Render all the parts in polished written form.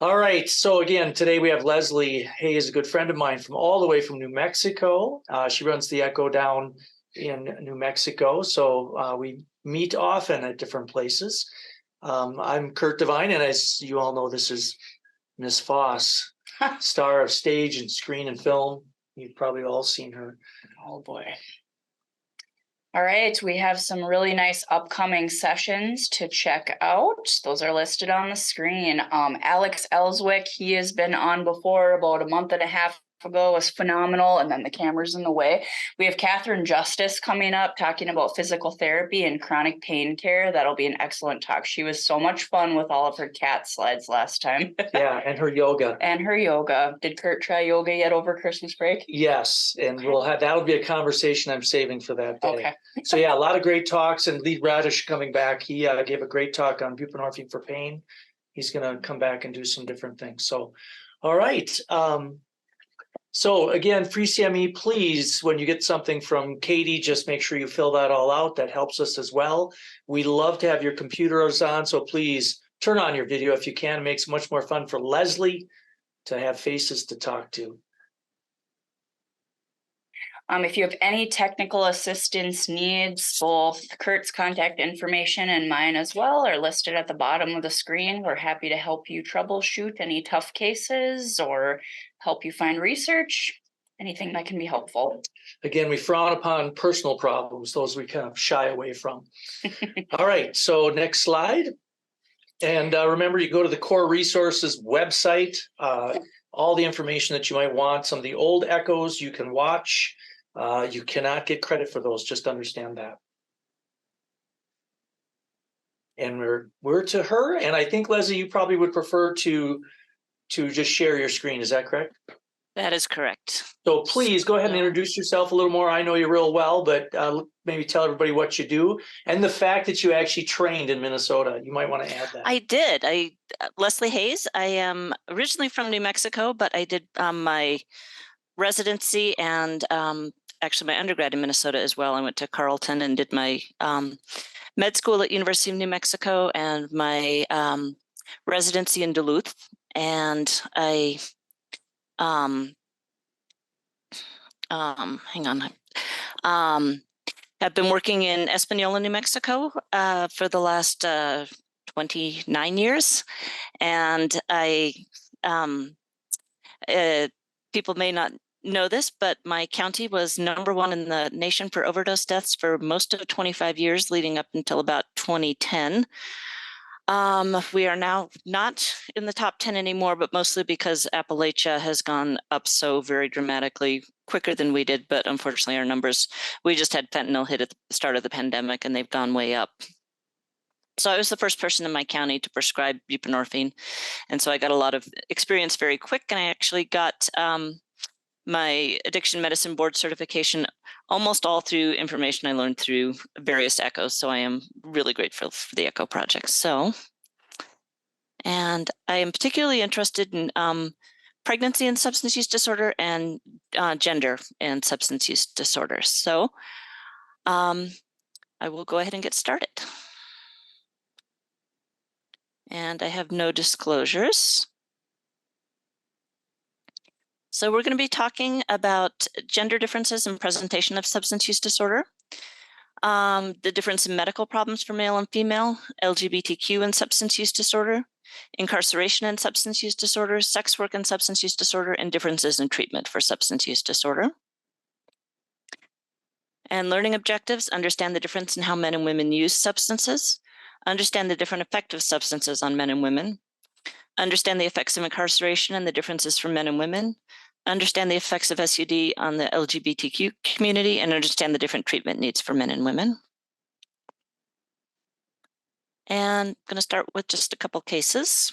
All right. So again, today we have Leslie Hayes, a good friend of mine from all the way from New Mexico. She runs the Echo down in New Mexico. So we meet often at different places. I'm Kurt Devine, and as you all know, this is Miss Foss, star of stage and screen and film. You've probably all seen her. Oh boy. All right, we have some really nice upcoming sessions to check out. Those are listed on the screen. Alex Ellswick, he has been on before about a month and a half ago, was phenomenal, and then the camera's in the way. We have Catherine Justice coming up talking about physical therapy and chronic pain care. That'll be an excellent talk. She was so much fun with all of her cat slides last time. Yeah, and her yoga. And her yoga. Did Kurt try yoga yet over Christmas break? Yes, and that'll be a conversation I'm saving for that day. Okay. So yeah, a lot of great talks, and Lee Radish coming back. He gave a great talk on buprenorphine for pain. He's going to come back and do some different things. So, all right. So again, free CME, please, when you get something from Katie, just make sure you fill that all out. That helps us as well. We love to have your computers on, so please turn on your video if you can. It makes it much more fun for Leslie to have faces to talk to. If you have any technical assistance needs, both Kurt's contact information and mine as well are listed at the bottom of the screen. We're happy to help you troubleshoot any tough cases or help you find research, anything that can be helpful. Again, we frown upon personal problems. Those we kind of shy away from. All right, so next slide. And remember, you go to the Core Resources website, all the information that you might want. Some of the old echoes you can watch. You cannot get credit for those, just understand that. And we're to her, and I think, Leslie, you probably would prefer to just share your screen. Is that correct? That is correct. So please go ahead and introduce yourself a little more. I know you real well, but maybe tell everybody what you do and the fact that you actually trained in Minnesota. You might want to add that. I did. Leslie Hayes. I am originally from New Mexico, but I did my residency and actually my undergrad in Minnesota as well. I went to Carleton and did my med school at University of New Mexico and my residency in Duluth. And I hang on. I've been working in Espanola, New Mexico for the last 29 years. And people may not know this, but my county was #1 in the nation for overdose deaths for most of 25 years, leading up until about 2010. We are now not in the top 10 anymore, but mostly because Appalachia has gone up so very dramatically quicker than we did. But unfortunately, our numbers, we just had fentanyl hit at the start of the pandemic and they've gone way up. So I was the first person in my county to prescribe buprenorphine. And so I got a lot of experience very quick. And I actually got my addiction medicine board certification almost all through information I learned through various echoes. So I am really grateful for the Echo Project. And I am particularly interested in pregnancy and substance use disorder and gender and substance use disorders. So I will go ahead and get started. And I have no disclosures. So we're going to be talking about gender differences in presentation of substance use disorder, the difference in medical problems for male and female, LGBTQ and substance use disorder, incarceration and substance use disorder, sex work and substance use disorder, and differences in treatment for substance use disorder. And learning objectives: understand the difference in how men and women use substances, understand the different effects of substances on men and women, understand the effects of incarceration and the differences for men and women, understand the effects of SUD on the LGBTQ community, and understand the different treatment needs for men and women. And I'm going to start with just a couple cases.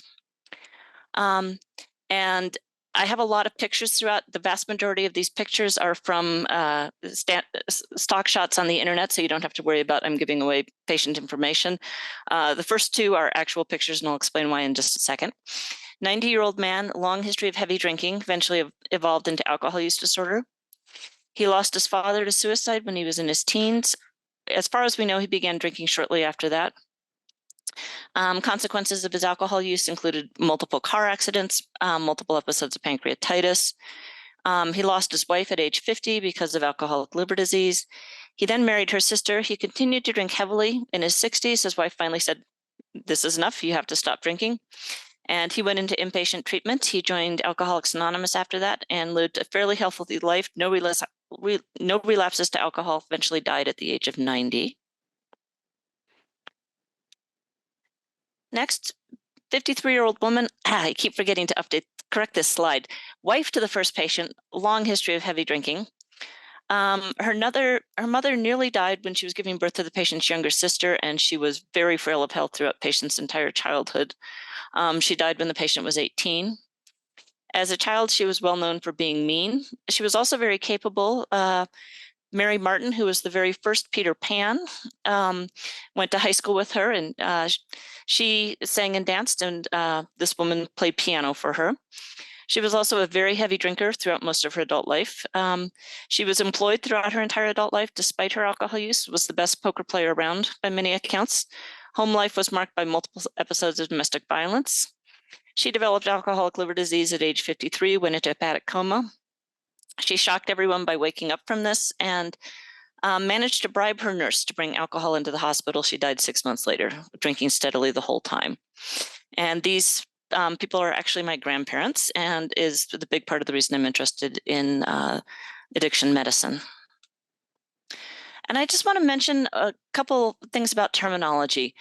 And I have a lot of pictures throughout. The vast majority of these pictures are from stock shots on the internet, so you don't have to worry about I'm giving away patient information. The first two are actual pictures, and I'll explain why in just a second. 90-year-old man, long history of heavy drinking, eventually evolved into alcohol use disorder. He lost his father to suicide when he was in his teens. As far as we know, he began drinking shortly after that. Consequences of his alcohol use included multiple car accidents, multiple episodes of pancreatitis. He lost his wife at age 50 because of alcoholic liver disease. He then married her sister. He continued to drink heavily. In his 60s, his wife finally said, "This is enough. You have to stop drinking." And he went into inpatient treatment. He joined Alcoholics Anonymous after that and lived a fairly healthy life. No relapses to alcohol. Eventually died at the age of 90. Next, 53-year-old woman. I keep forgetting to correct this slide. Wife to the first patient, long history of heavy drinking. Her mother nearly died when she was giving birth to the patient's younger sister, and she was very frail of health throughout patient's entire childhood. She died when the patient was 18. As a child, she was well known for being mean. She was also very capable. Mary Martin, who was the very first Peter Pan, went to high school with her, and she sang and danced, and this woman played piano for her. She was also a very heavy drinker throughout most of her adult life. She was employed throughout her entire adult life, despite her alcohol use, was the best poker player around by many accounts. Home life was marked by multiple episodes of domestic violence. She developed alcoholic liver disease at age 53, went into hepatic coma. She shocked everyone by waking up from this and managed to bribe her nurse to bring alcohol into the hospital. She died 6 months later, drinking steadily the whole time. And these people are actually my grandparents, and is the big part of the reason I'm interested in addiction medicine. And I just want to mention a couple things about terminology.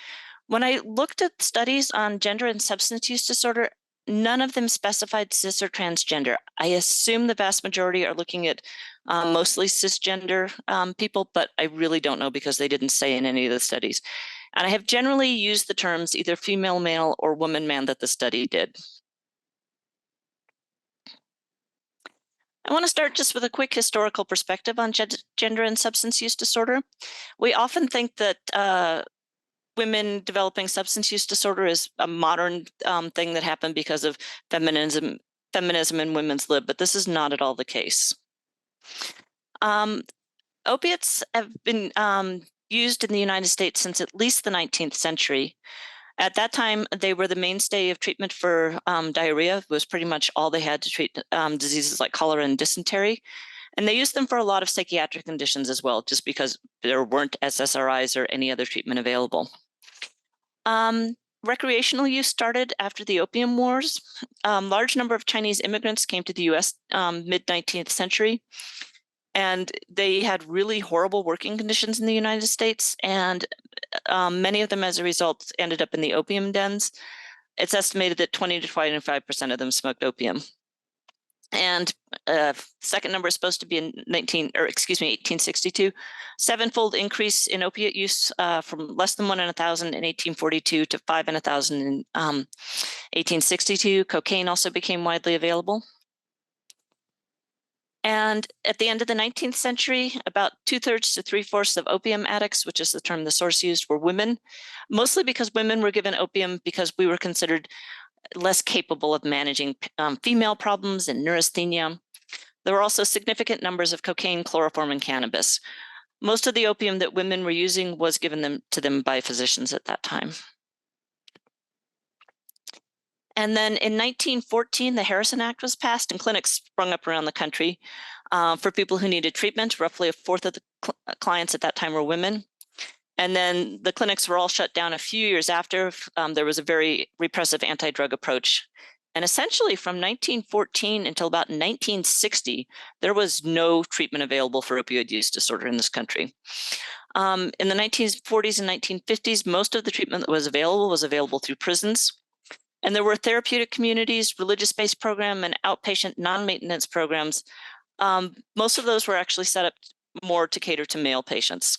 When I looked at studies on gender and substance use disorder, none of them specified cis or transgender. I assume the vast majority are looking at mostly cisgender people, but I really don't know because they didn't say in any of the studies. And I have generally used the terms either female male or woman man that the study did. I want to start just with a quick historical perspective on gender and substance use disorder. We often think that women developing substance use disorder is a modern thing that happened because of feminism in women's lib, but this is not at all the case. Opiates have been used in the United States since at least the 19th century. At that time, they were the mainstay of treatment for diarrhea. It was pretty much all they had to treat diseases like cholera and dysentery. And they used them for a lot of psychiatric conditions as well, just because there weren't SSRIs or any other treatment available. Recreational use started after the Opium Wars. Large number of Chinese immigrants came to the US mid-19th century, and they had really horrible working conditions in the United States, and many of them, as a result, ended up in the opium dens. It's estimated that 20 to 25% of them smoked opium. And second number is supposed to be in 1862, sevenfold increase in opiate use from less than 1 in 1,000 in 1842 to 5 in 1,000 in 1862. Cocaine also became widely available. And at the end of the 19th century, about 2/3 to 3/4 of opium addicts, which is the term the source used, were women, mostly because women were given opium because we were considered less capable of managing female problems and neurasthenia. There were also significant numbers of cocaine, chloroform, and cannabis. Most of the opium that women were using was given to them by physicians at that time. And then in 1914, the Harrison Act was passed, and clinics sprung up around the country for people who needed treatment. Roughly a fourth of the clients at that time were women. And then the clinics were all shut down a few years after. There was a very repressive anti-drug approach. And essentially from 1914 until about 1960, there was no treatment available for opioid use disorder in this country. In the 1940s and 1950s, most of the treatment that was available through prisons. And there were therapeutic communities, religious-based program, and outpatient non-maintenance programs. Most of those were actually set up more to cater to male patients.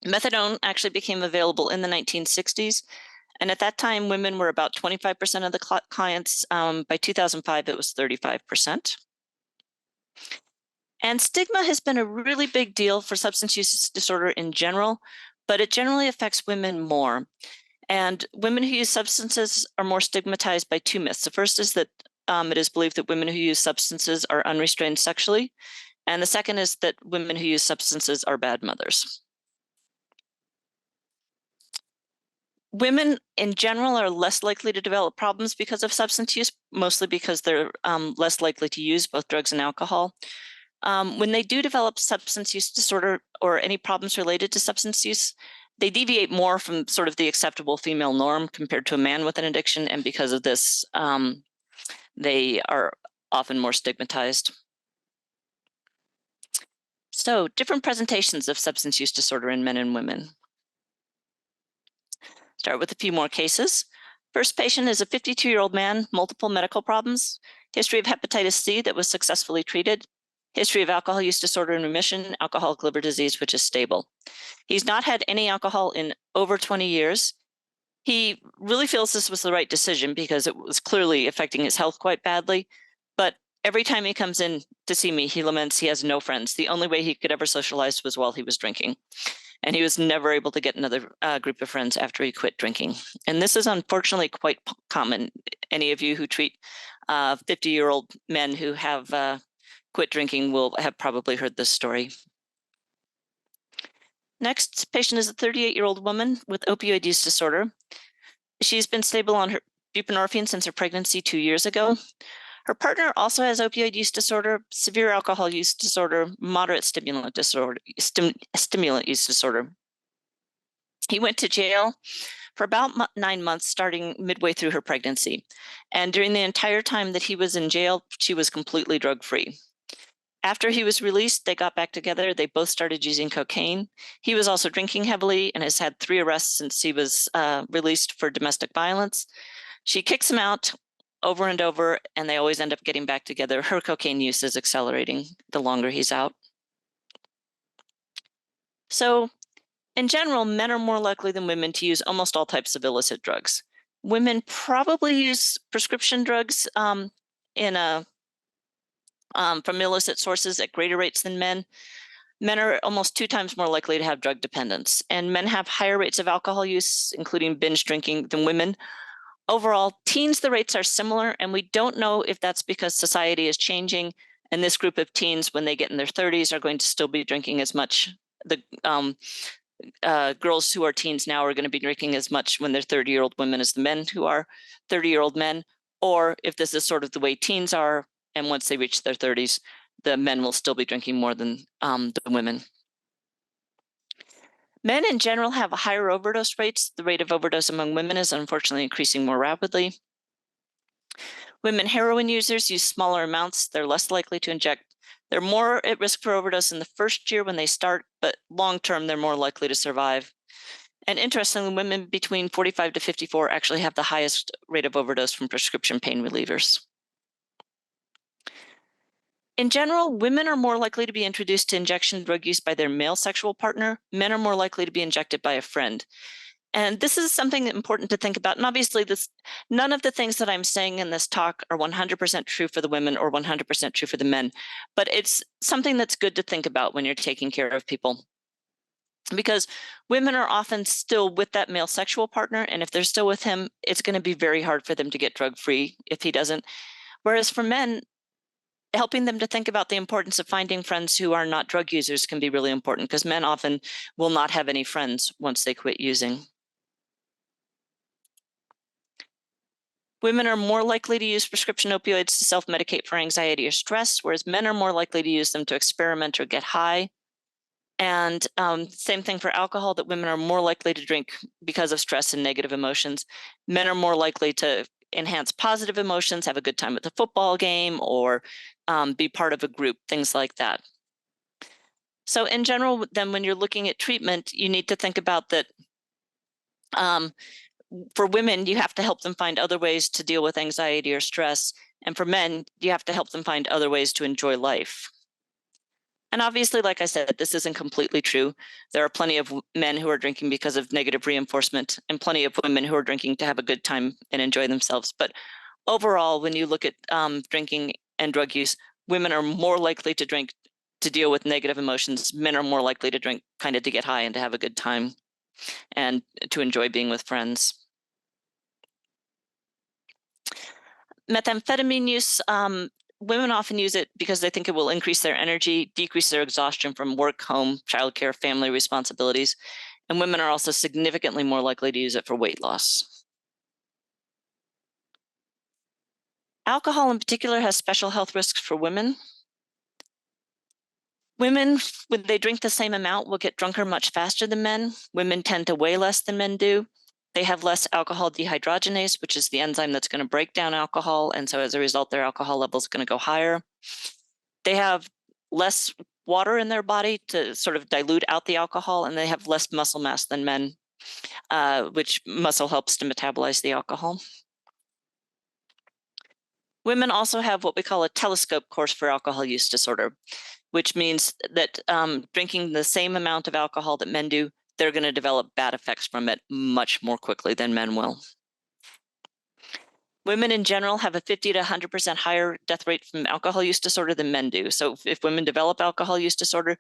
Methadone actually became available in the 1960s. And at that time, women were about 25% of the clients. By 2005, it was 35%. And stigma has been a really big deal for substance use disorder in general, but it generally affects women more. And women who use substances are more stigmatized by two myths. The first is that it is believed that women who use substances are unrestrained sexually. And the second is that women who use substances are bad mothers. Women in general are less likely to develop problems because of substance use, mostly because they're less likely to use both drugs and alcohol. When they do develop substance use disorder or any problems related to substance use, they deviate more from sort of the acceptable female norm compared to a man with an addiction. And because of this, they are often more stigmatized. So, different presentations of substance use disorder in men and women. Start with a few more cases. First patient is a 52-year-old man, multiple medical problems, history of hepatitis C that was successfully treated, history of alcohol use disorder in remission, alcoholic liver disease, which is stable. He's not had any alcohol in over 20 years. He really feels this was the right decision because it was clearly affecting his health quite badly. But every time he comes in to see me, he laments he has no friends. The only way he could ever socialize was while he was drinking. And he was never able to get another group of friends after he quit drinking. And this is unfortunately quite common. Any of you who treat 50-year-old men who have quit drinking will have probably heard this story. Next patient is a 38-year-old woman with opioid use disorder. She's been stable on her buprenorphine since her pregnancy 2 years ago. Her partner also has opioid use disorder, severe alcohol use disorder, moderate stimulant use disorder. He went to jail for about 9 months, starting midway through her pregnancy. And during the entire time that he was in jail, she was completely drug-free. After he was released, they got back together. They both started using cocaine. He was also drinking heavily and has had 3 arrests since he was released for domestic violence. She kicks him out over and over, and they always end up getting back together. Her cocaine use is accelerating the longer he's out. So, in general, men are more likely than women to use almost all types of illicit drugs. Women probably use prescription drugs from illicit sources at greater rates than men. Men are almost 2 times more likely to have drug dependence, and men have higher rates of alcohol use, including binge drinking, than women. Overall, teens, the rates are similar, and we don't know if that's because society is changing, and this group of teens, when they get in their 30s, are going to still be drinking as much. The girls who are teens now are going to be drinking as much when they're 30-year-old women as the men who are 30-year-old men, or if this is sort of the way teens are, and once they reach their 30s, the men will still be drinking more than the women. Men in general have higher overdose rates. The rate of overdose among women is unfortunately increasing more rapidly. Women heroin users use smaller amounts. They're less likely to inject. They're more at risk for overdose in the first year when they start, but long-term, they're more likely to survive. And interestingly, women between 45 to 54 actually have the highest rate of overdose from prescription pain relievers. In general, women are more likely to be introduced to injection drug use by their male sexual partner. Men are more likely to be injected by a friend. And this is something important to think about. And obviously, none of the things that I'm saying in this talk are 100% true for the women or 100% true for the men. But it's something that's good to think about when you're taking care of people. Because women are often still with that male sexual partner. And if they're still with him, it's going to be very hard for them to get drug-free if he doesn't. Whereas for men, helping them to think about the importance of finding friends who are not drug users can be really important, because men often will not have any friends once they quit using. Women are more likely to use prescription opioids to self-medicate for anxiety or stress, whereas men are more likely to use them to experiment or get high. And same thing for alcohol, that women are more likely to drink because of stress and negative emotions. Men are more likely to enhance positive emotions, have a good time at the football game, or be part of a group, things like that. So in general, then when you're looking at treatment, you need to think about that for women, you have to help them find other ways to deal with anxiety or stress. And for men, you have to help them find other ways to enjoy life. And obviously, like I said, this isn't completely true. There are plenty of men who are drinking because of negative reinforcement, and plenty of women who are drinking to have a good time and enjoy themselves. But overall, when you look at drinking and drug use, women are more likely to drink to deal with negative emotions. Men are more likely to drink kind of to get high and to have a good time and to enjoy being with friends. Methamphetamine use, women often use it because they think it will increase their energy, decrease their exhaustion from work, home, childcare, family responsibilities. And women are also significantly more likely to use it for weight loss. Alcohol in particular has special health risks for women. Women, when they drink the same amount, will get drunker much faster than men. Women tend to weigh less than men do. They have less alcohol dehydrogenase, which is the enzyme that's going to break down alcohol. And so as a result, their alcohol level is going to go higher. They have less water in their body to sort of dilute out the alcohol, and they have less muscle mass than men, which muscle helps to metabolize the alcohol. Women also have what we call a telescope course for alcohol use disorder, which means that drinking the same amount of alcohol that men do, they're going to develop bad effects from it much more quickly than men will. Women in general have a 50 to 100% higher death rate from alcohol use disorder than men do. So if women develop alcohol use disorder,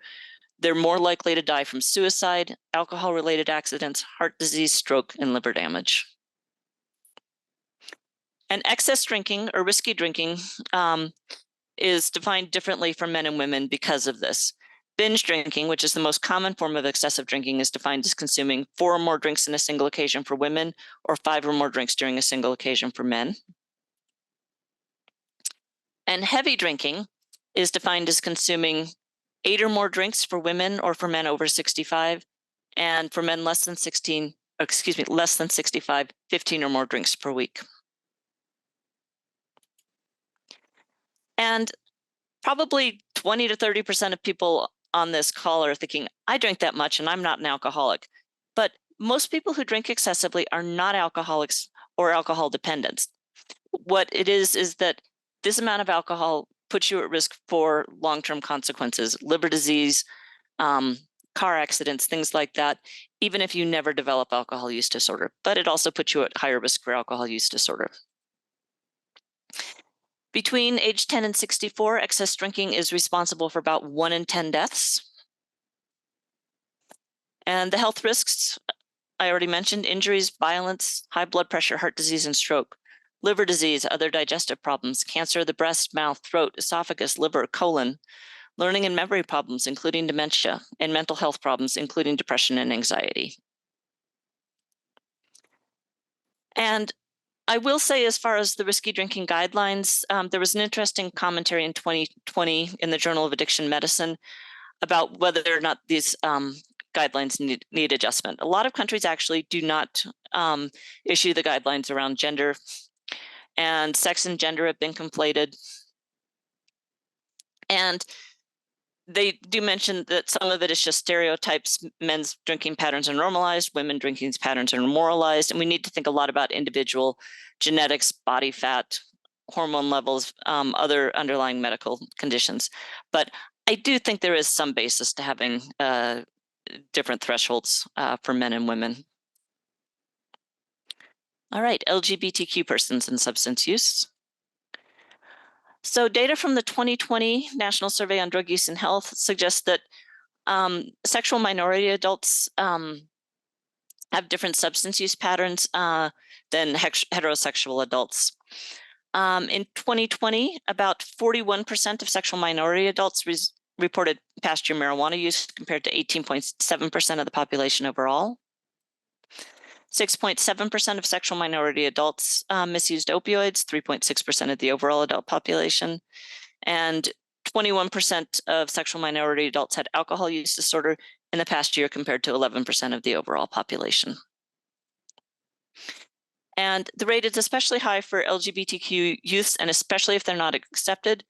they're more likely to die from suicide, alcohol-related accidents, heart disease, stroke, and liver damage. And excess drinking or risky drinking is defined differently for men and women because of this. Binge drinking, which is the most common form of excessive drinking, is defined as consuming 4 or more drinks in a single occasion for women or 5 or more drinks during a single occasion for men. And heavy drinking is defined as consuming 8 or more drinks for women or for men over 65, and for men less than 65, 15 or more drinks per week. And probably 20 to 30% of people on this call are thinking, I drink that much and I'm not an alcoholic. But most people who drink excessively are not alcoholics or alcohol dependents. What it is that this amount of alcohol puts you at risk for long-term consequences, liver disease, car accidents, things like that, even if you never develop alcohol use disorder. But it also puts you at higher risk for alcohol use disorder. Between age 10 and 64, excess drinking is responsible for about 1 in 10 deaths. And the health risks, I already mentioned: injuries, violence, high blood pressure, heart disease, and stroke, liver disease, other digestive problems, cancer of the breast, mouth, throat, esophagus, liver, colon, learning and memory problems, including dementia, and mental health problems, including depression and anxiety. And I will say, as far as the risky drinking guidelines, there was an interesting commentary in 2020 in the Journal of Addiction Medicine about whether or not these guidelines need adjustment. A lot of countries actually do not issue the guidelines around gender, and sex and gender have been conflated. And they do mention that some of it is just stereotypes. Men's drinking patterns are normalized, women drinking patterns are moralized, and we need to think a lot about individual genetics, body fat, hormone levels, other underlying medical conditions. But I do think there is some basis to having different thresholds for men and women. All right, LGBTQ persons and substance use. So data from the 2020 National Survey on Drug Use and Health suggests that sexual minority adults have different substance use patterns than heterosexual adults. In 2020, about 41% of sexual minority adults reported past year marijuana use, compared to 18.7% of the population overall. 6.7% of sexual minority adults misused opioids, 3.6% of the overall adult population, and 21% of sexual minority adults had alcohol use disorder in the past year, compared to 11% of the overall population. And the rate is especially high for LGBTQ youths, and especially if they're not accepted.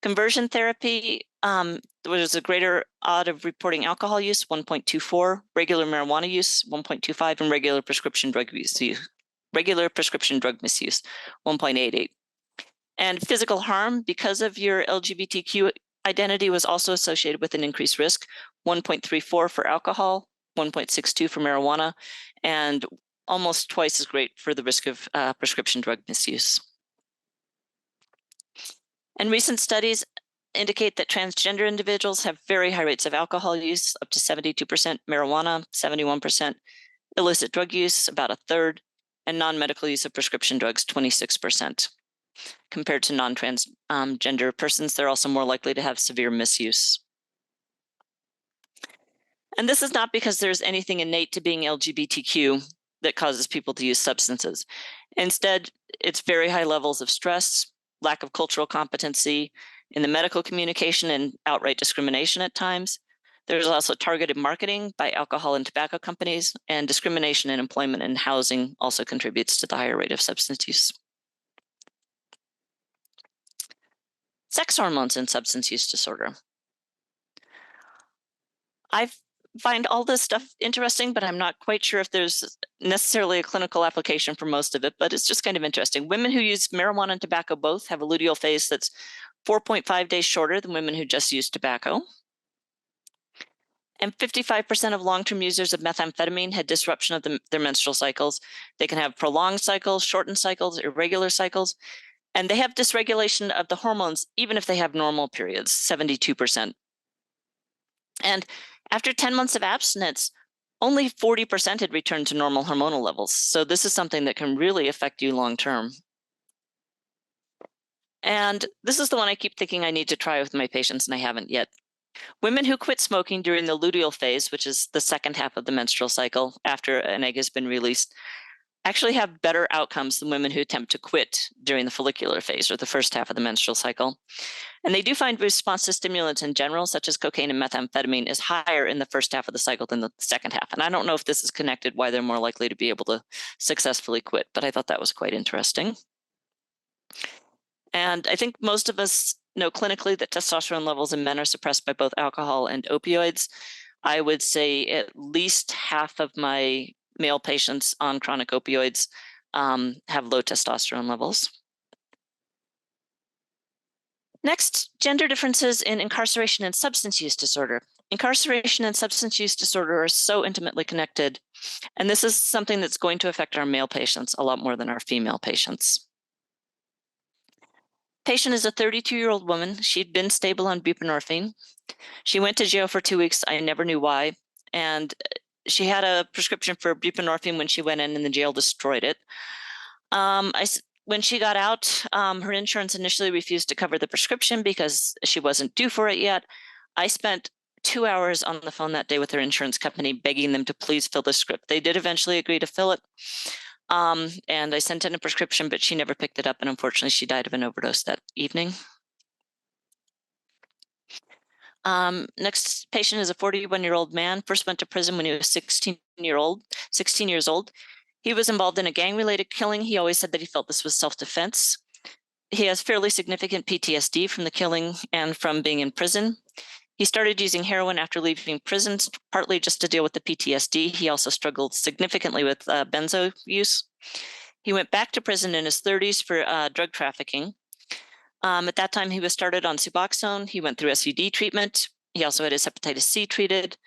Conversion therapy, there was a greater odd of reporting alcohol use, 1.24, regular marijuana use, 1.25, and regular prescription drug misuse, 1.88. And physical harm because of your LGBTQ identity was also associated with an increased risk, 1.34 for alcohol, 1.62 for marijuana, and almost twice as great for the risk of prescription drug misuse. And recent studies indicate that transgender individuals have very high rates of alcohol use, up to 72%, marijuana, 71%, illicit drug use, about a third, and non-medical use of prescription drugs, 26%. Compared to non-transgender persons, they're also more likely to have severe misuse. And this is not because there's anything innate to being LGBTQ that causes people to use substances. Instead, it's very high levels of stress, lack of cultural competency in the medical communication, and outright discrimination at times. There's also targeted marketing by alcohol and tobacco companies, and discrimination in employment and housing also contributes to the higher rate of substance use. Sex hormones and substance use disorder. I find all this stuff interesting, but I'm not quite sure if there's necessarily a clinical application for most of it, but it's just kind of interesting. Women who use marijuana and tobacco both have a luteal phase that's 4.5 days shorter than women who just use tobacco. And 55% of long-term users of methamphetamine had disruption of their menstrual cycles. They can have prolonged cycles, shortened cycles, irregular cycles, and they have dysregulation of the hormones even if they have normal periods, 72%. And after 10 months of abstinence, only 40% had returned to normal hormonal levels. So this is something that can really affect you long-term. And this is the one I keep thinking I need to try with my patients, and I haven't yet. Women who quit smoking during the luteal phase, which is the second half of the menstrual cycle after an egg has been released, actually have better outcomes than women who attempt to quit during the follicular phase, or the first half of the menstrual cycle. And they do find response to stimulants in general, such as cocaine and methamphetamine, is higher in the first half of the cycle than the second half. And I don't know if this is connected why they're more likely to be able to successfully quit, but I thought that was quite interesting. And I think most of us know clinically that testosterone levels in men are suppressed by both alcohol and opioids. I would say at least half of my male patients on chronic opioids have low testosterone levels. Next, gender differences in incarceration and substance use disorder. Incarceration and substance use disorder are so intimately connected, and this is something that's going to affect our male patients a lot more than our female patients. Patient is a 32-year-old woman. She'd been stable on buprenorphine. She went to jail for 2 weeks. I never knew why. And she had a prescription for buprenorphine when she went in, and the jail destroyed it. When she got out, her insurance initially refused to cover the prescription because she wasn't due for it yet. I spent 2 hours on the phone that day with her insurance company, begging them to please fill the script. They did eventually agree to fill it. And I sent in a prescription, but she never picked it up. And unfortunately, she died of an overdose that evening. Next patient is a 41-year-old man. First went to prison when he was 16 years old. He was involved in a gang-related killing. He always said that he felt this was self-defense. He has fairly significant PTSD from the killing and from being in prison. He started using heroin after leaving prison, partly just to deal with the PTSD. He also struggled significantly with benzo use. He went back to prison in his 30s for drug trafficking. At that time, he was started on Suboxone. He went through SUD treatment. He also had his hepatitis C treated.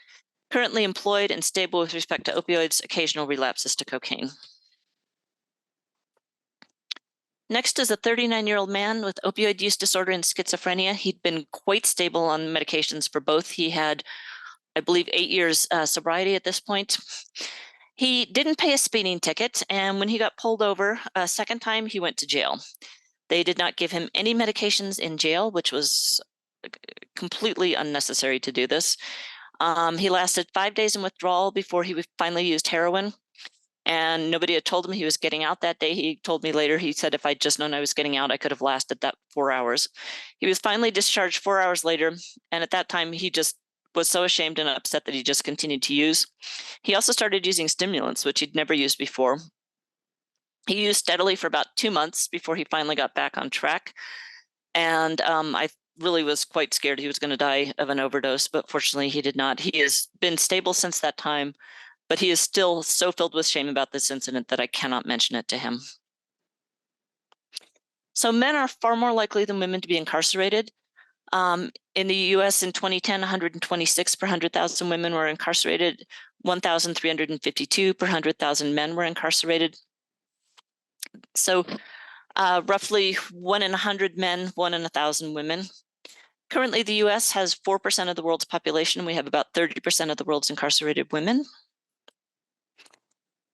Currently employed and stable with respect to opioids, occasional relapses to cocaine. Next is a 39-year-old man with opioid use disorder and schizophrenia. He'd been quite stable on medications for both. He had, I believe, 8 years sobriety at this point. He didn't pay a speeding ticket, and when he got pulled over a second time, he went to jail. They did not give him any medications in jail, which was completely unnecessary to do this. He lasted 5 days in withdrawal before he finally used heroin. And nobody had told him he was getting out that day. He told me later, he said, if I'd just known I was getting out, I could have lasted that 4 hours. He was finally discharged 4 hours later. And at that time, he just was so ashamed and upset that he just continued to use. He also started using stimulants, which he'd never used before. He used steadily for about 2 months before he finally got back on track. And I really was quite scared he was going to die of an overdose, but fortunately he did not. He has been stable since that time, but he is still so filled with shame about this incident that I cannot mention it to him. So men are far more likely than women to be incarcerated. In the US in 2010, 126 per 100,000 women were incarcerated, 1,352 per 100,000 men were incarcerated. So roughly 1 in 100 men, 1 in 1,000 women. Currently, the US has 4% of the world's population. We have about 30% of the world's incarcerated women.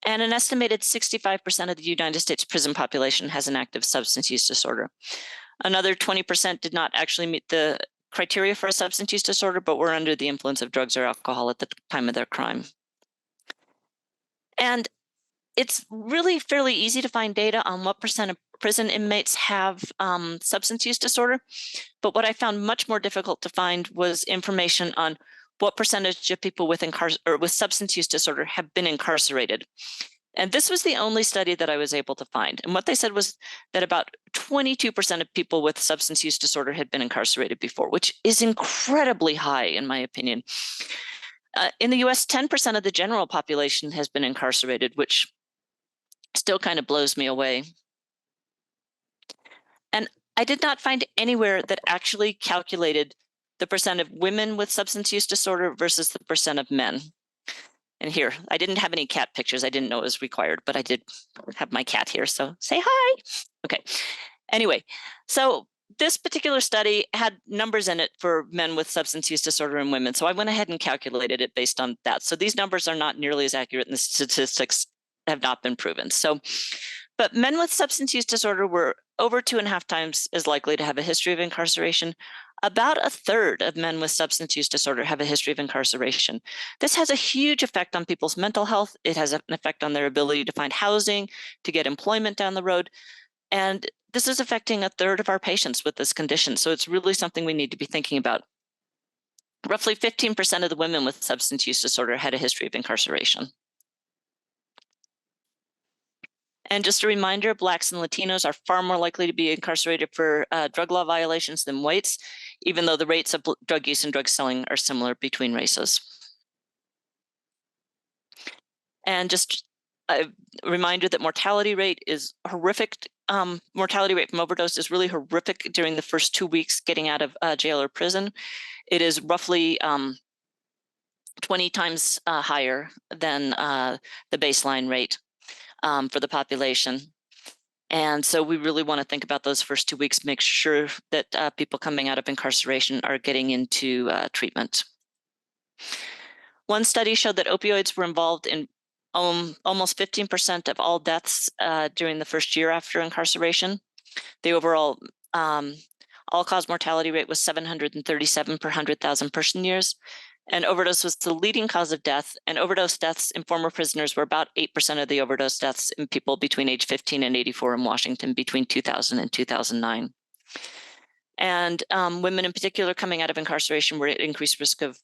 And an estimated 65% of the United States prison population has an active substance use disorder. Another 20% did not actually meet the criteria for a substance use disorder, but were under the influence of drugs or alcohol at the time of their crime. And it's really fairly easy to find data on what % of prison inmates have substance use disorder. But what I found much more difficult to find was information on what percentage of people with substance use disorder have been incarcerated. And this was the only study that I was able to find. And what they said was that about 22% of people with substance use disorder had been incarcerated before, which is incredibly high, in my opinion. In the US, 10% of the general population has been incarcerated, which still kind of blows me away. And I did not find anywhere that actually calculated the % of women with substance use disorder versus the % of men. And here, I didn't have any cat pictures. I didn't know it was required, but I did have my cat here, so say hi. Okay. Anyway, so this particular study had numbers in it for men with substance use disorder and women. So I went ahead and calculated it based on that. So these numbers are not nearly as accurate, and the statistics have not been proven. So, but men with substance use disorder were over 2.5 times as likely to have a history of incarceration. About a third of men with substance use disorder have a history of incarceration. This has a huge effect on people's mental health. It has an effect on their ability to find housing, to get employment down the road. And this is affecting a third of our patients with this condition. So it's really something we need to be thinking about. Roughly 15% of the women with substance use disorder had a history of incarceration. And just a reminder, Blacks and Latinos are far more likely to be incarcerated for drug law violations than whites, even though the rates of drug use and drug selling are similar between races. And just a reminder that mortality rate is horrific. Mortality rate from overdose is really horrific during the first 2 weeks getting out of jail or prison. It is roughly 20 times higher than the baseline rate for the population. And so we really want to think about those first 2 weeks, make sure that people coming out of incarceration are getting into treatment. One study showed that opioids were involved in almost 15% of all deaths during the first year after incarceration. The overall all-cause mortality rate was 737 per 100,000 person years. And overdose was the leading cause of death. And overdose deaths in former prisoners were about 8% of the overdose deaths in people between age 15 and 84 in Washington between 2000 and 2009. And women in particular coming out of incarceration were at increased risk of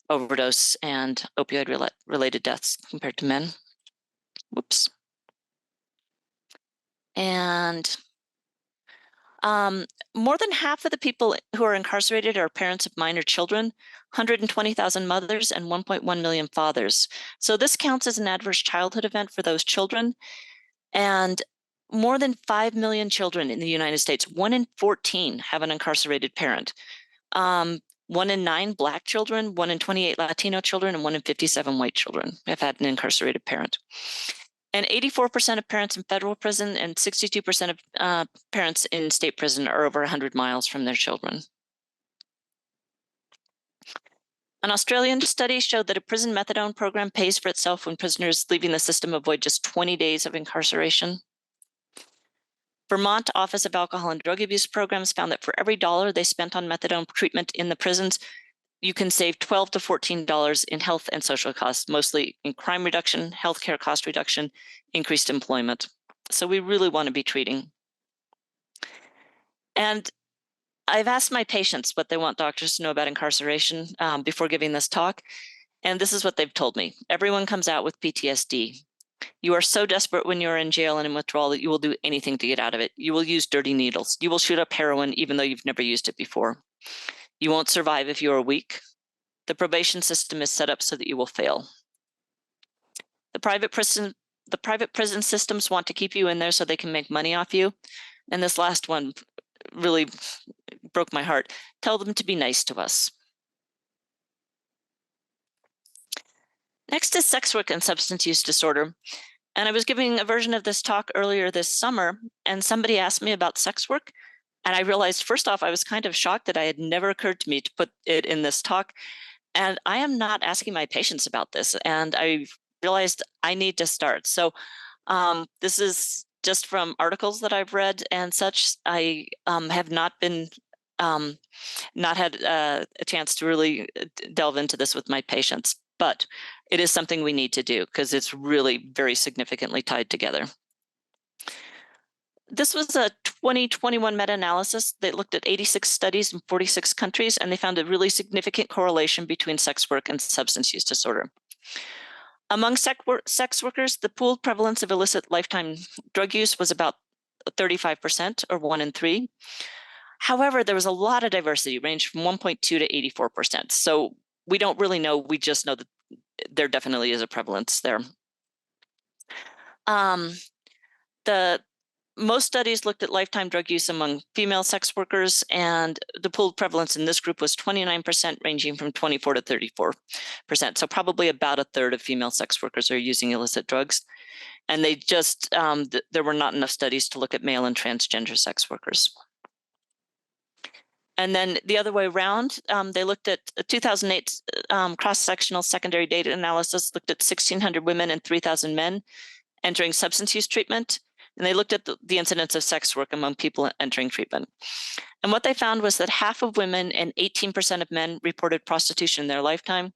overdose and opioid-related deaths compared to men. Whoops. And more than half of the people who are incarcerated are parents of minor children, 120,000 mothers and 1.1 million fathers. So this counts as an adverse childhood event for those children. And more than 5 million children in the United States, 1 in 14 have an incarcerated parent. 1 in 9 Black children, 1 in 28 Latino children, and 1 in 57 white children have had an incarcerated parent. And 84% of parents in federal prison and 62% of parents in state prison are over 100 miles from their children. An Australian study showed that a prison methadone program pays for itself when prisoners leaving the system avoid just 20 days of incarceration. Vermont Office of Alcohol and Drug Abuse Programs found that for every $1 they spent on methadone treatment in the prisons, you can save $12 to $14 in health and social costs, mostly in crime reduction, healthcare cost reduction, increased employment. So we really want to be treating. And I've asked my patients what they want doctors to know about incarceration before giving this talk. And this is what they've told me. Everyone comes out with PTSD. You are so desperate when you're in jail and in withdrawal that you will do anything to get out of it. You will use dirty needles. You will shoot up heroin even though you've never used it before. You won't survive if you are weak. The probation system is set up so that you will fail. The private prison systems want to keep you in there so they can make money off you. And this last one really broke my heart. Tell them to be nice to us. Next is sex work and substance use disorder. And I was giving a version of this talk earlier this summer, and somebody asked me about sex work. And I realized, first off, I was kind of shocked that it had never occurred to me to put it in this talk. And I am not asking my patients about this. And I realized I need to start. So this is just from articles that I've read and such. I have not been not had a chance to really delve into this with my patients, but it is something we need to do because it's really very significantly tied together. This was a 2021 meta-analysis that looked at 86 studies in 46 countries, and they found a really significant correlation between sex work and substance use disorder. Among sex workers, the pooled prevalence of illicit lifetime drug use was about 35%, or 1 in 3. However, there was a lot of diversity, ranged from 1.2 to 84%. So we don't really know. We just know that there definitely is a prevalence there. Most studies looked at lifetime drug use among female sex workers, and the pooled prevalence in this group was 29%, ranging from 24 to 34%. So probably about a third of female sex workers are using illicit drugs. And they just, there were not enough studies to look at male and transgender sex workers. And then the other way around, they looked at a 2008 cross-sectional secondary data analysis, looked at 1,600 women and 3,000 men entering substance use treatment. And they looked at the incidence of sex work among people entering treatment. And what they found was that half of women and 18% of men reported prostitution in their lifetime,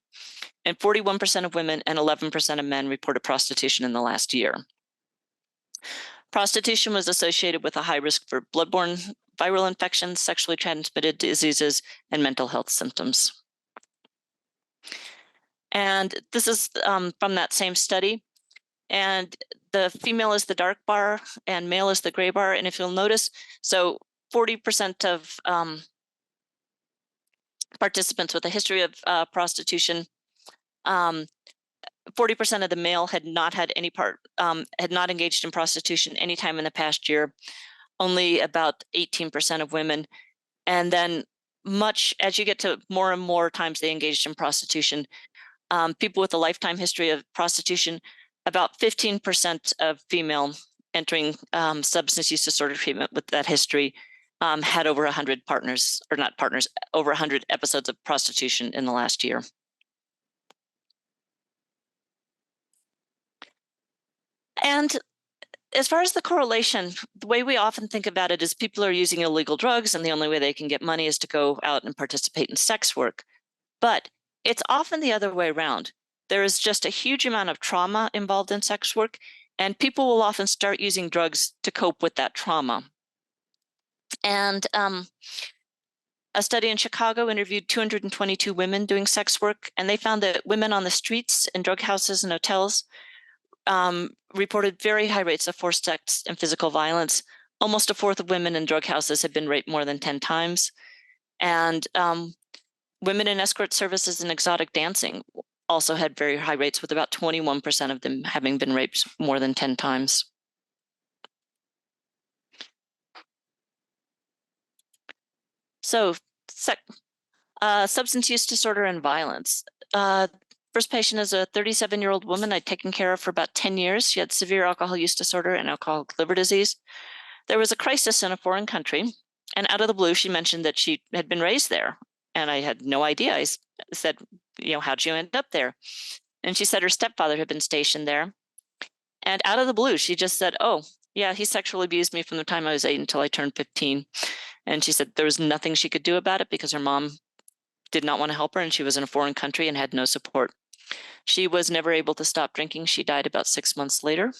and 41% of women and 11% of men reported prostitution in the last year. Prostitution was associated with a high risk for bloodborne viral infections, sexually transmitted diseases, and mental health symptoms. And this is from that same study. And the female is the dark bar and male is the gray bar. And if you'll notice, so 40% of participants with a history of prostitution, 40% of the male had not had any had not engaged in prostitution anytime in the past year, only about 18% of women. And then much as you get to more and more times they engaged in prostitution, people with a lifetime history of prostitution, about 15% of female entering substance use disorder treatment with that history had over 100 partners, or not partners, over 100 episodes of prostitution in the last year. And as far as the correlation, the way we often think about it is people are using illegal drugs and the only way they can get money is to go out and participate in sex work. But it's often the other way around. There is just a huge amount of trauma involved in sex work, and people will often start using drugs to cope with that trauma. And a study in Chicago interviewed 222 women doing sex work, and they found that women on the streets, in drug houses and hotels, reported very high rates of forced sex and physical violence. Almost a fourth of women in drug houses had been raped more than 10 times. And women in escort services and exotic dancing also had very high rates, with about 21% of them having been raped more than 10 times. So, substance use disorder and violence. First patient is a 37-year-old woman I'd taken care of for about 10 years. She had severe alcohol use disorder and alcoholic liver disease. There was a crisis in a foreign country, and out of the blue, she mentioned that she had been raised there. And I had no idea. I said, how'd you end up there? And she said her stepfather had been stationed there. And out of the blue, she just said, oh, yeah, he sexually abused me from the time I was 8 until I turned 15. And she said there was nothing she could do about it because her mom did not want to help her, and she was in a foreign country and had no support. She was never able to stop drinking. She died about 6 months later.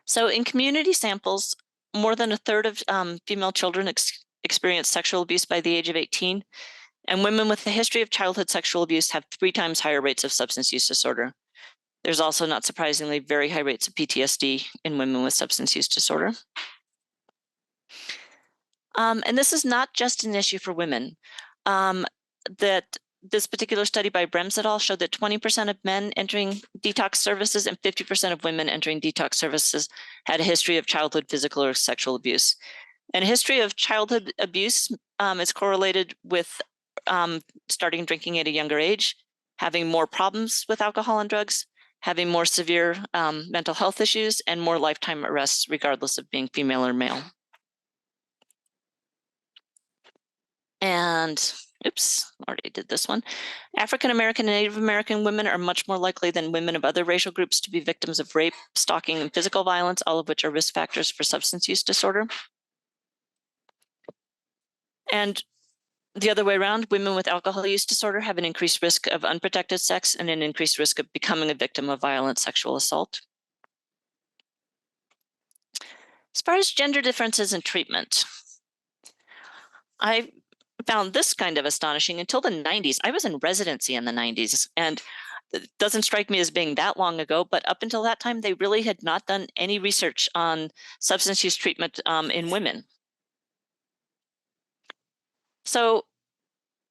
So in community samples, more than a third of female children experienced sexual abuse by the age of 18. And women with a history of childhood sexual abuse have 3 times higher rates of substance use disorder. There's also, not surprisingly, very high rates of PTSD in women with substance use disorder. And this is not just an issue for women. That this particular study by Brems et al. Showed that 20% of men entering detox services and 50% of women entering detox services had a history of childhood physical or sexual abuse. And a history of childhood abuse is correlated with starting drinking at a younger age, having more problems with alcohol and drugs, having more severe mental health issues, and more lifetime arrests, regardless of being female or male. And oops, already did this one. African American and Native American women are much more likely than women of other racial groups to be victims of rape, stalking, and physical violence, all of which are risk factors for substance use disorder. And the other way around, women with alcohol use disorder have an increased risk of unprotected sex and an increased risk of becoming a victim of violent sexual assault. As far as gender differences in treatment, I found this kind of astonishing. Until the 90s, I was in residency in the 90s, and it doesn't strike me as being that long ago, but up until that time, they really had not done any research on substance use treatment in women. So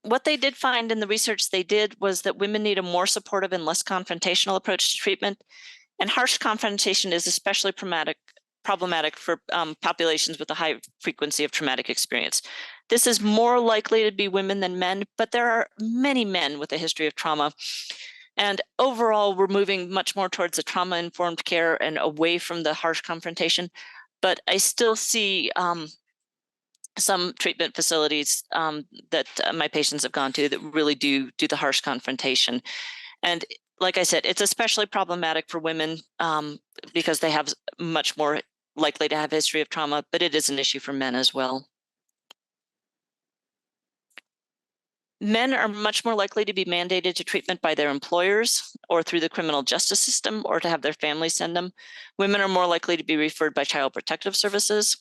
what they did find in the research they did was that women need a more supportive and less confrontational approach to treatment. And harsh confrontation is especially problematic for populations with a high frequency of traumatic experience. This is more likely to be women than men, but there are many men with a history of trauma. And overall, we're moving much more towards a trauma-informed care and away from the harsh confrontation. But I still see some treatment facilities that my patients have gone to that really do the harsh confrontation. And like I said, it's especially problematic for women because they have much more likely to have a history of trauma, but it is an issue for men as well. Men are much more likely to be mandated to treatment by their employers or through the criminal justice system or to have their families send them. Women are more likely to be referred by child protective services.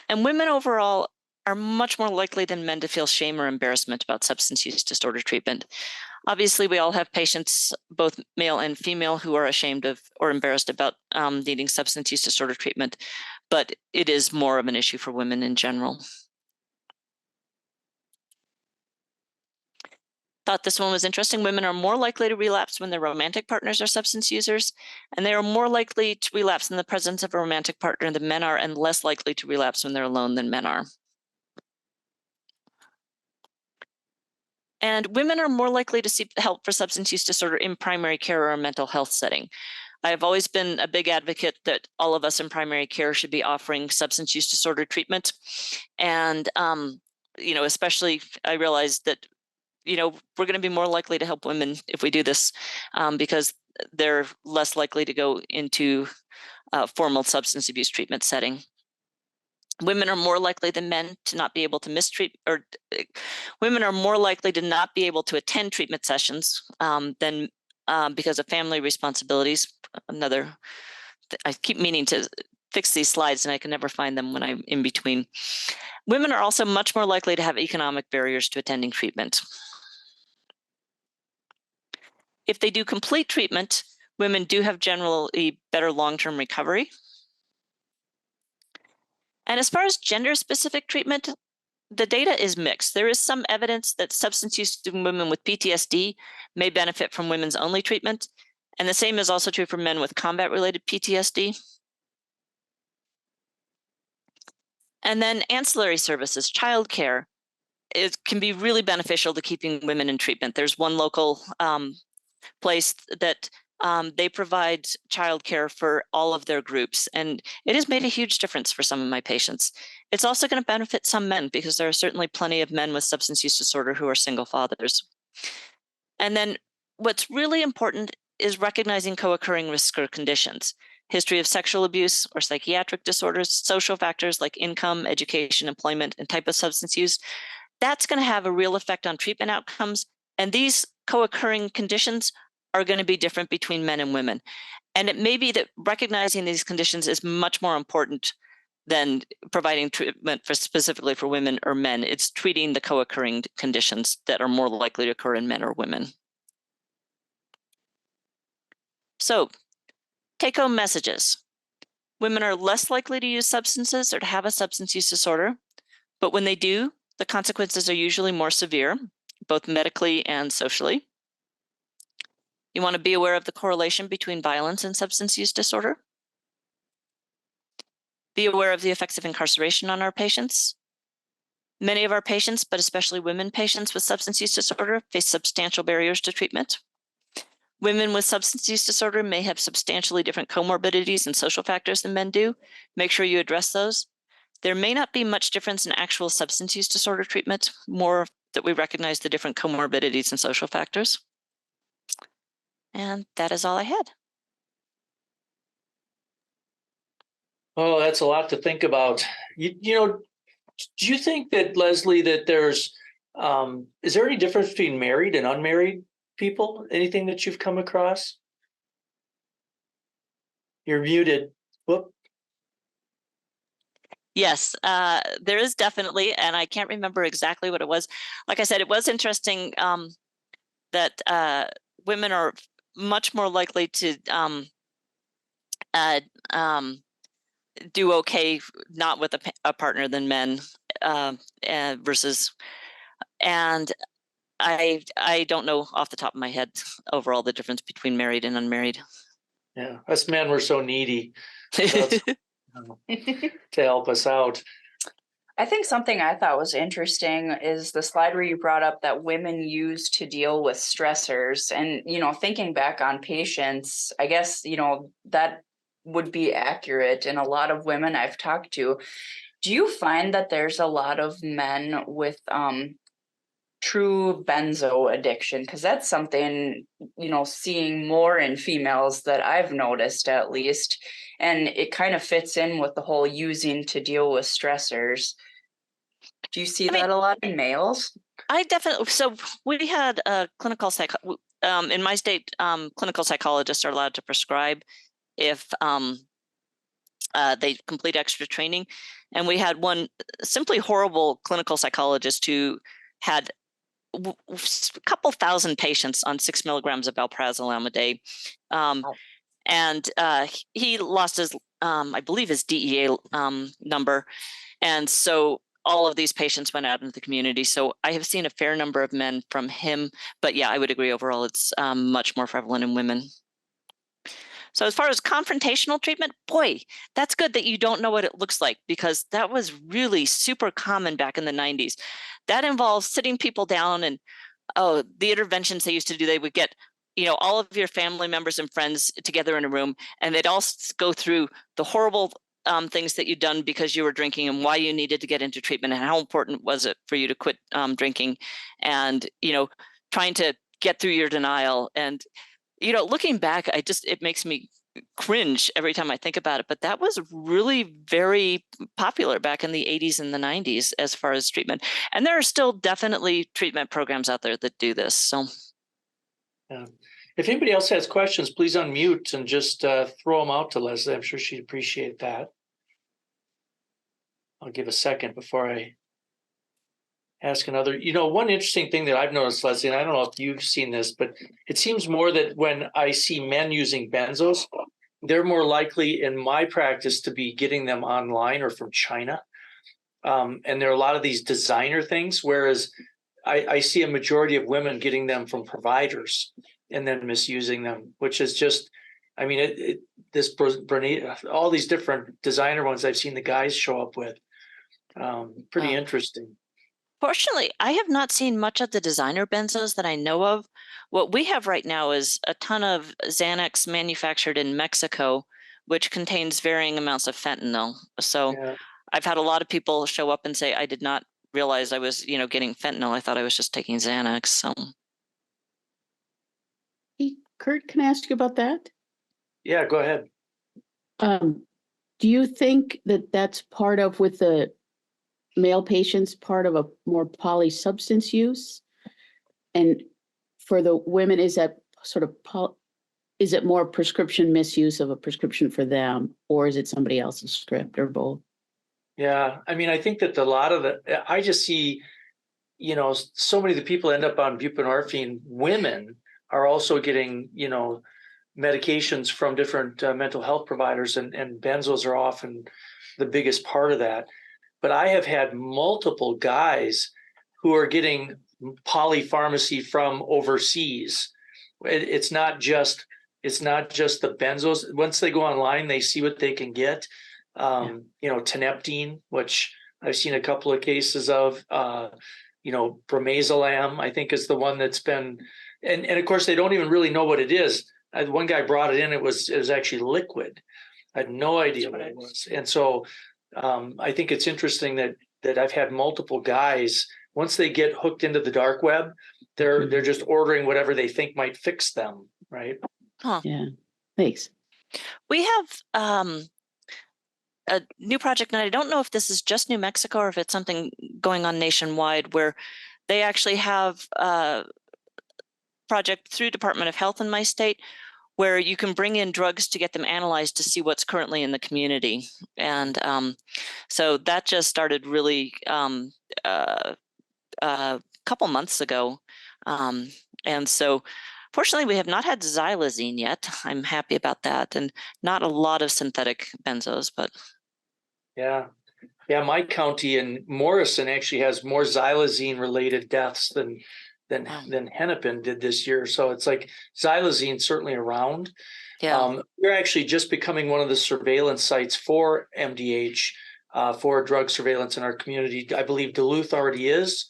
And women overall are much more likely than men to feel shame or embarrassment about substance use disorder treatment. Obviously, we all have patients, both male and female, who are ashamed of or embarrassed about needing substance use disorder treatment, but it is more of an issue for women in general. Thought this one was interesting. Women are more likely to relapse when their romantic partners are substance users, and they are more likely to relapse in the presence of a romantic partner than men are, and less likely to relapse when they're alone than men are. And women are more likely to seek help for substance use disorder in primary care or a mental health setting. I have always been a big advocate that all of us in primary care should be offering substance use disorder treatment. And, especially I realized that we're going to be more likely to help women if we do this because they're less likely to go into a formal substance abuse treatment setting. Women are more likely than men to not be able to mistreat, or women are more likely to not be able to attend treatment sessions than because of family responsibilities. I keep meaning to fix these slides and I can never find them when I'm in between. Women are also much more likely to have economic barriers to attending treatment. If they do complete treatment, women do have generally better long-term recovery. And as far as gender-specific treatment, the data is mixed. There is some evidence that substance use in women with PTSD may benefit from women's only treatment, and the same is also true for men with combat-related PTSD. And then ancillary services, childcare, it can be really beneficial to keeping women in treatment. There's one local place that they provide childcare for all of their groups, and it has made a huge difference for some of my patients. It's also going to benefit some men because there are certainly plenty of men with substance use disorder who are single fathers. And then what's really important is recognizing co-occurring risks or conditions. History of sexual abuse or psychiatric disorders, social factors like income, education, employment, and type of substance use. That's going to have a real effect on treatment outcomes. And these co-occurring conditions are going to be different between men and women. And it may be that recognizing these conditions is much more important than providing treatment specifically for women or men. It's treating the co-occurring conditions that are more likely to occur in men or women. So, take-home messages. Women are less likely to use substances or to have a substance use disorder, but when they do, the consequences are usually more severe, both medically and socially. You want to be aware of the correlation between violence and substance use disorder. Be aware of the effects of incarceration on our patients. Many of our patients, but especially women patients with substance use disorder, face substantial barriers to treatment. Women with substance use disorder may have substantially different comorbidities and social factors than men do. Make sure you address those. There may not be much difference in actual substance use disorder treatment, more that we recognize the different comorbidities and social factors. And that is all I had. Oh, that's a lot to think about. Do you think that, Leslie, that there's, is there any difference between married and unmarried people? Anything that you've come across? You're muted. Whoop. Yes, there is definitely, and I can't remember exactly what it was. Like I said, it was interesting that women are much more likely to uh, um, do okay not with a partner than men versus, and I don't know off the top of my head overall the difference between married and unmarried. Yeah, us men were so needy. That's to help us out. I think something I thought was interesting is the slide where you brought up that women use to deal with stressors. And, thinking back on patients, I guess, that would be accurate. And a lot of women I've talked to, do you find that there's a lot of men with true benzo addiction? Because that's something, seeing more in females that I've noticed at least. And it kind of fits in with the whole using to deal with stressors. Do you see that a lot in males? I definitely, so we had a clinical in my state, clinical psychologists are allowed to prescribe if they complete extra training. And we had one simply horrible clinical psychologist who had a couple thousand patients on 6 milligrams of alprazolam a day. And he lost his, I believe, his DEA number. And so all of these patients went out into the community. So I have seen a fair number of men from him. But yeah, I would agree overall, it's much more prevalent in women. So as far as confrontational treatment, boy, that's good that you don't know what it looks like, because that was really super common back in the 90s. That involves sitting people down and, the interventions they used to do, they would get, all of your family members and friends together in a room, and they'd all go through the horrible things that you'd done because you were drinking and why you needed to get into treatment and how important was it for you to quit drinking, and, trying to get through your denial. And looking back, it makes me cringe every time I think about it. But that was really very popular back in the 80s and the 90s as far as treatment. And there are still definitely treatment programs out there that do this. So, yeah. If anybody else has questions, please unmute and just throw them out to Leslie. I'm sure she'd appreciate that. I'll give a second before I ask another. One interesting thing that I've noticed, Leslie, and I don't know if you've seen this, but it seems more that when I see men using benzos, they're more likely in my practice to be getting them online or from China. And there are a lot of these designer things, whereas I see a majority of women getting them from providers and then misusing them, which is just, I mean, all these different designer ones I've seen the guys show up with. Pretty interesting. Fortunately, I have not seen much of the designer benzos that I know of. What we have right now is a ton of Xanax manufactured in Mexico, which contains varying amounts of fentanyl. So yeah. I've had a lot of people show up and say, I did not realize I was, getting fentanyl. I thought I was just taking Xanax. So. Hey, Kurt, can I ask you about that? Yeah, go ahead. Do you think that that's part of, with the male patients, part of a more polysubstance use? And for the women, is that sort of, is it more prescription misuse of a prescription for them, or is it somebody else's script, or both? Yeah, I mean, I think that I just see, so many of the people end up on buprenorphine. Women are also getting, medications from different mental health providers, and benzos are often the biggest part of that. But I have had multiple guys who are getting polypharmacy from overseas. It's not just the benzos. Once they go online, they see what they can get. Teneptine, which I've seen a couple of cases of. Bromazolam, I think, is the one that's been, and of course they don't even really know what it is. One guy brought it in; it was actually liquid. I had no idea what it was, and so. I think it's interesting that I've had multiple guys, once they get hooked into the dark web, they're just ordering whatever they think might fix them, right? Huh. Yeah, thanks. We have a new project, and I don't know if this is just New Mexico or if it's something going on nationwide, where they actually have a project through Department of Health in my state where you can bring in drugs to get them analyzed to see what's currently in the community. And so that just started really a couple months ago. And so fortunately, we have not had xylazine yet. I'm happy about that. And not a lot of synthetic benzos, but. Yeah. Yeah, my county in Morrison actually has more xylazine related deaths than Hennepin did this year. So it's like xylazine certainly around. Yeah. We're actually just becoming one of the surveillance sites for MDH, for drug surveillance in our community. I believe Duluth already is,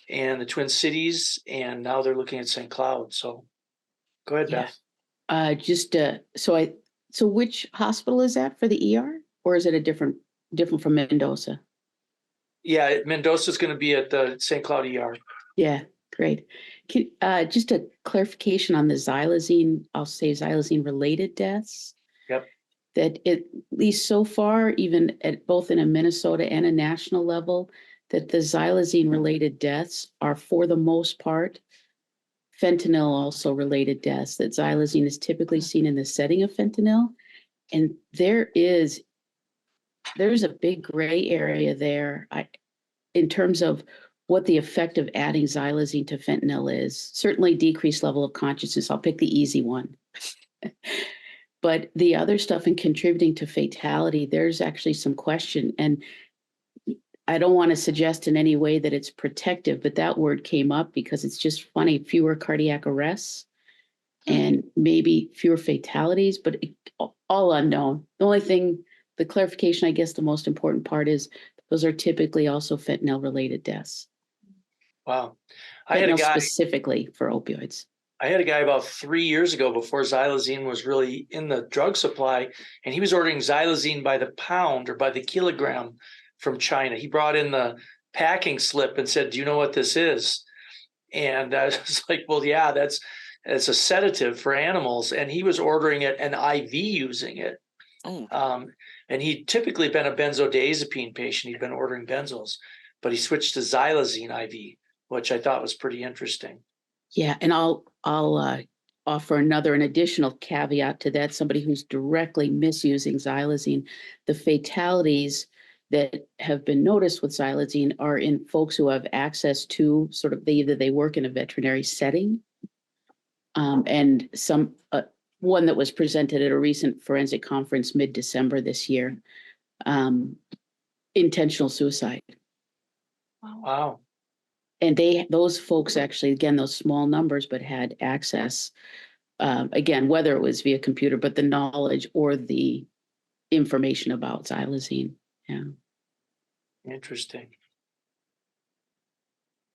and the Twin Cities, and now they're looking at St. Cloud. So go ahead, Yeah. Beth. So which hospital is that for the ER, or is it a different from Mendoza? Yeah, Mendoza's going to be at the St. Cloud ER. Yeah, great. Just a clarification on the xylazine, I'll say xylazine related deaths. Yep. That at least so far, even at both in a Minnesota and a national level, that the xylazine related deaths are for the most part fentanyl also related deaths, that xylazine is typically seen in the setting of fentanyl. And there's a big gray area there in terms of what the effect of adding xylazine to fentanyl is. Certainly decreased level of consciousness. I'll pick the easy one. But the other stuff in contributing to fatality, there's actually some question. And I don't want to suggest in any way that it's protective, but that word came up because it's just funny, fewer cardiac arrests and maybe fewer fatalities, but all unknown. The only thing, the clarification, I guess the most important part is those are typically also fentanyl related deaths. Wow. I had a guy specifically for opioids. I had a guy about 3 years ago before xylazine was really in the drug supply, and he was ordering xylazine by the pound or by the kilogram from China. He brought in the packing slip and said, "Do you know what this is?" And I was like, "Well, yeah, it's a sedative for animals." And he was ordering it and IV using it. Oh. And he'd typically been a benzodiazepine patient. He'd been ordering benzos, but he switched to xylazine IV, which I thought was pretty interesting. Yeah, and I'll offer an additional caveat to that. Somebody who's directly misusing xylazine, the fatalities that have been noticed with xylazine are in folks who have access to sort of either they work in a veterinary setting, and some one that was presented at a recent forensic conference mid-December this year, intentional suicide. Wow. And those folks actually, again, those small numbers, but had access, again, whether it was via computer, but the knowledge or the information about xylazine. Yeah. Interesting.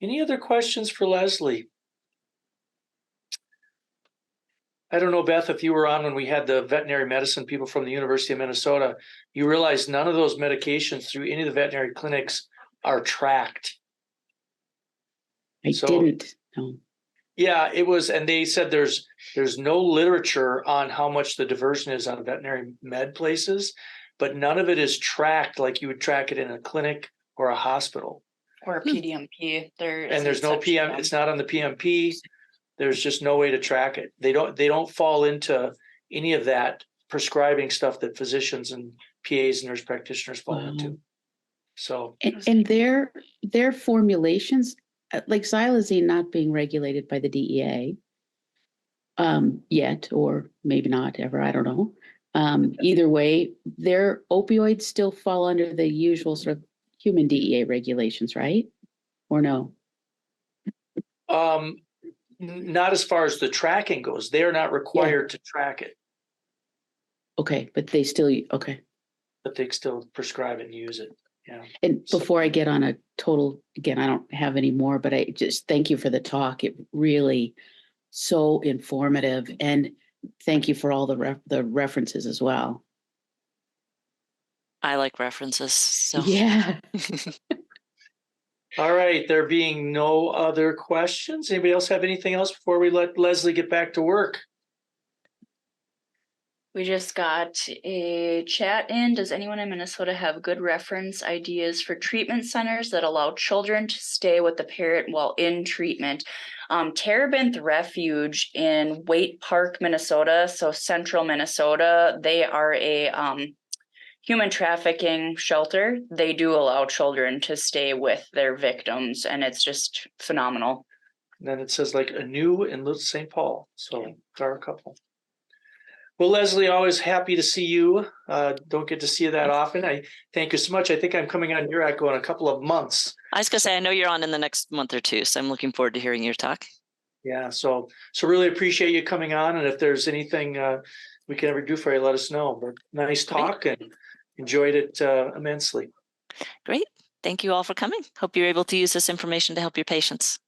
Any other questions for Leslie? I don't know, Beth, if you were on when we had the veterinary medicine people from the University of Minnesota, you realize none of those medications through any of the veterinary clinics are tracked. I didn't know. Yeah, it was, and they said there's no literature on how much the diversion is on veterinary med places, but none of it is tracked like you would track it in a clinic or a hospital. Or a PDMP. There's no PM, it's not on the PMP. There's just no way to track it. They don't fall into any of that prescribing stuff that physicians and PAs and nurse practitioners fall into. So and their formulations, like xylazine not being regulated by the DEA yet, or maybe not ever, I don't know. Either way, their opioids still fall under the usual sort of human DEA regulations, right? Or no? Not as far as the tracking goes. They are not required to track it. Okay, but they still, okay. But they still prescribe it and use it. Yeah. And before I get on a total, again, I don't have any more, but I just thank you for the talk. It really so informative, and thank you for all the references as well. I like references. So yeah. All right. There being no other questions. Anybody else have anything else before we let Leslie get back to work? We just got a chat in. Does anyone in Minnesota have good reference ideas for treatment centers that allow children to stay with the parent while in treatment? Terebinth Refuge in Waite Park, Minnesota, so central Minnesota, they are a human trafficking shelter. They do allow children to stay with their victims, and it's just phenomenal. And then it says like a new in Little St. Paul. So there are a couple. Well, Leslie, always happy to see you. Don't get to see you that often. I thank you so much. I think I'm coming on your echo in a couple of months. I was going to say, I know you're on in the next month or two, so I'm looking forward to hearing your talk. Yeah, so really appreciate you coming on. And if there's anything we can ever do for you, let us know. But nice talk and enjoyed it immensely. Great. Thank you all for coming. Hope you're able to use this information to help your patients.